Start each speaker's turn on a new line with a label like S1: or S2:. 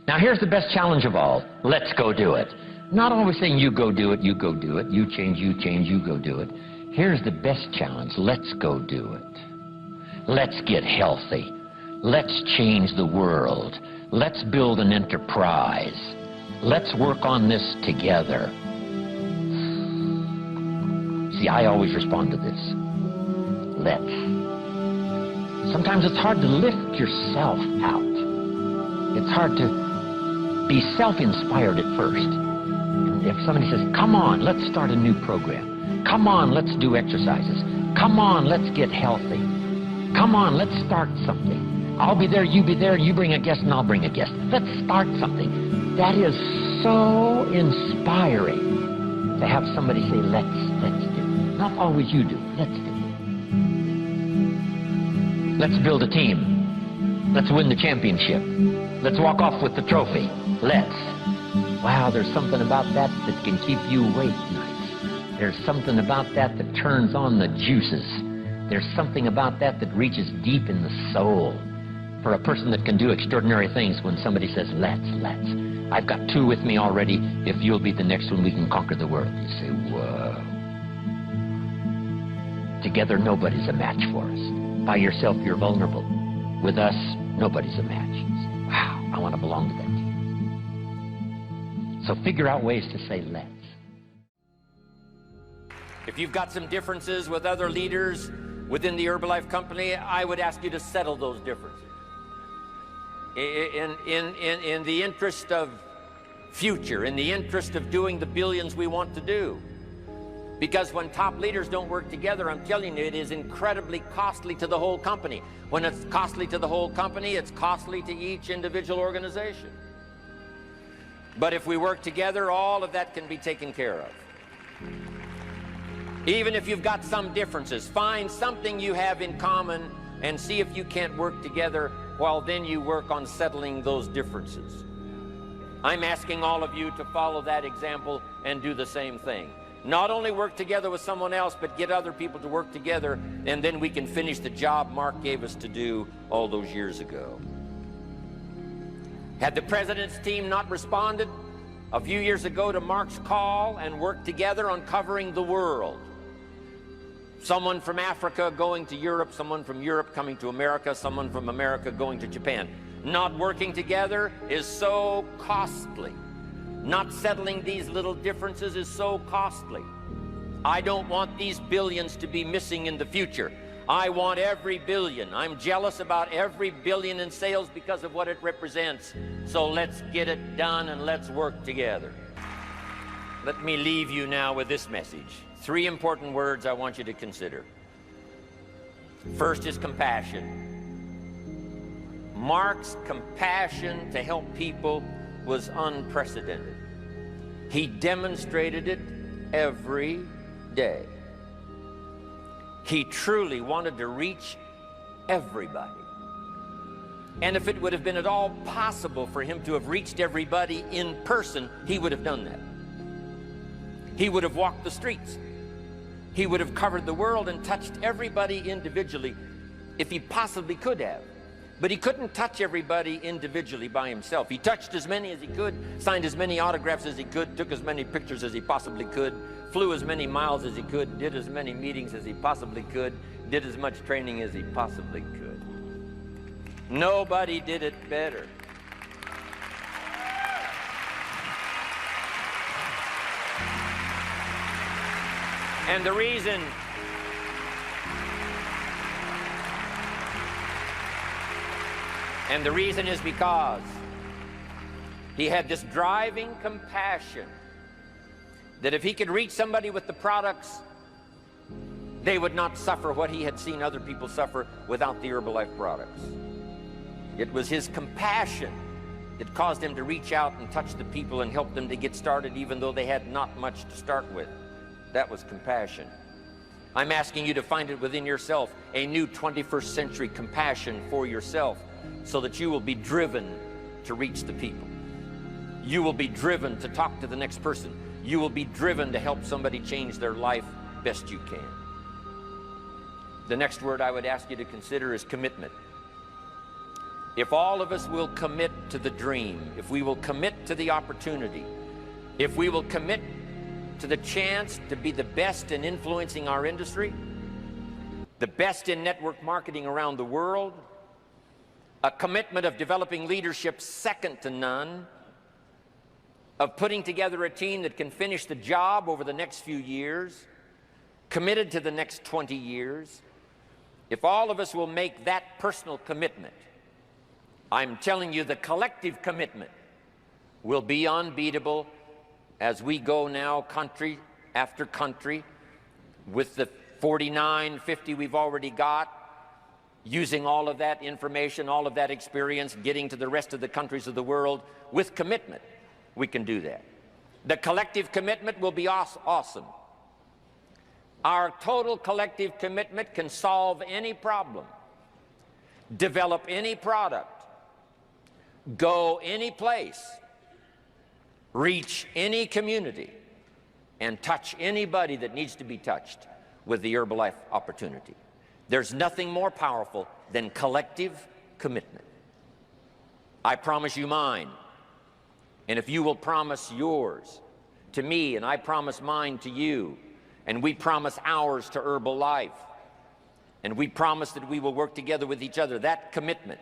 S1: Now here's the best challenge of all. Let's go do it. Not always saying you go do it, you go do it, you change, you go do it. Here's the best challenge. Let's go do it. Let's get healthy. Let's change the world. Let's build an enterprise. Let's work on this together. See, I always respond to this. Let's. Sometimes it's hard to lift yourself out. It's hard to be self-inspired at first. And if somebody says, come on, let's start a new program. Come on, let's do exercises. Come on, let's get healthy. Come on, let's start something. I'll be there, you be there, you bring a guest and I'll bring a guest. Let's start something. That is so inspiring to have somebody say, let's do. Not always you do, let's do. Let's build a team. Let's win the championship. Let's walk off with the trophy. Let's. Wow, there's something about that that can keep you awake nights. There's something about that that turns on the juices. There's something about that that reaches deep in the soul. For a person that can do extraordinary things when somebody says, let's. I've got two with me already. If you'll be the next one, we can conquer the world. You say, whoa. Together, nobody's a match for us. By yourself, you're vulnerable. With us, nobody's a match. You say, wow, I want to belong to that team. So figure out ways to say, let's.
S2: If you've got some differences with other leaders within the Herbalife company, I would ask you to settle those differences. In the interest of future, in the interest of doing the billions we want to do. Because when top leaders don't work together, I'm telling you, it is incredibly costly to the whole company. When it's costly to the whole company, it's costly to each individual organization. But if we work together, all of that can be taken care of. Even if you've got some differences, find something you have in common and see if you can't work together, while then you work on settling those differences. I'm asking all of you to follow that example and do the same thing. Not only work together with someone else, but get other people to work together, and then we can finish the job Mark gave us to do all those years ago. Had the president's team not responded a few years ago to Mark's call and worked together on covering the world, someone from Africa going to Europe, someone from Europe coming to America, someone from America going to Japan. Not working together is so costly. Not settling these little differences is so costly. I don't want these billions to be missing in the future. I want every billion. I'm jealous about every billion in sales because of what it represents. So let's get it done and let's work together. Let me leave you now with this message. 3 important words I want you to consider. First is compassion. Mark's compassion to help people was unprecedented. He demonstrated it every day. He truly wanted to reach everybody. And if it would have been at all possible for him to have reached everybody in person, he would have done that. He would have walked the streets. He would have covered the world and touched everybody individually if he possibly could have. But he couldn't touch everybody individually by himself. He touched as many as he could, signed as many autographs as he could, took as many pictures as he possibly could, flew as many miles as he could, did as many meetings as he possibly could, did as much training as he possibly could. Nobody did it better. And the reason is because he had this driving compassion that if he could reach somebody with the products, they would not suffer what he had seen other people suffer without the Herbalife products. It was his compassion that caused him to reach out and touch the people and help them to get started even though they had not much to start with. That was compassion. I'm asking you to find it within yourself, a new 21st century compassion for yourself, so that you will be driven to reach the people. You will be driven to talk to the next person. You will be driven to help somebody change their life best you can. The next word I would ask you to consider is commitment. if all of us will commit to the dream, if we will commit to the opportunity, if we will commit to the chance to be the best in influencing our industry, the best in network marketing around the world, a commitment of developing leadership second to none, of putting together a team that can finish the job over the next few years, committed to the next 20 years, if all of us will make that personal commitment, I'm telling you the collective commitment will be unbeatable as we go now country after country with the 49, 50 we've already got, using all of that information, all of that experience, getting to the rest of the countries of the world with commitment. We can do that. The collective commitment will be awesome. Our total collective commitment can solve any problem, develop any product, go any place, reach any community, and touch anybody that needs to be touched with the Herbalife opportunity. There's nothing more powerful than collective commitment. I promise you mine, and if you will promise yours to me, and I promise mine to you, and we promise ours to Herbalife, and we promise that we will work together with each other, that commitment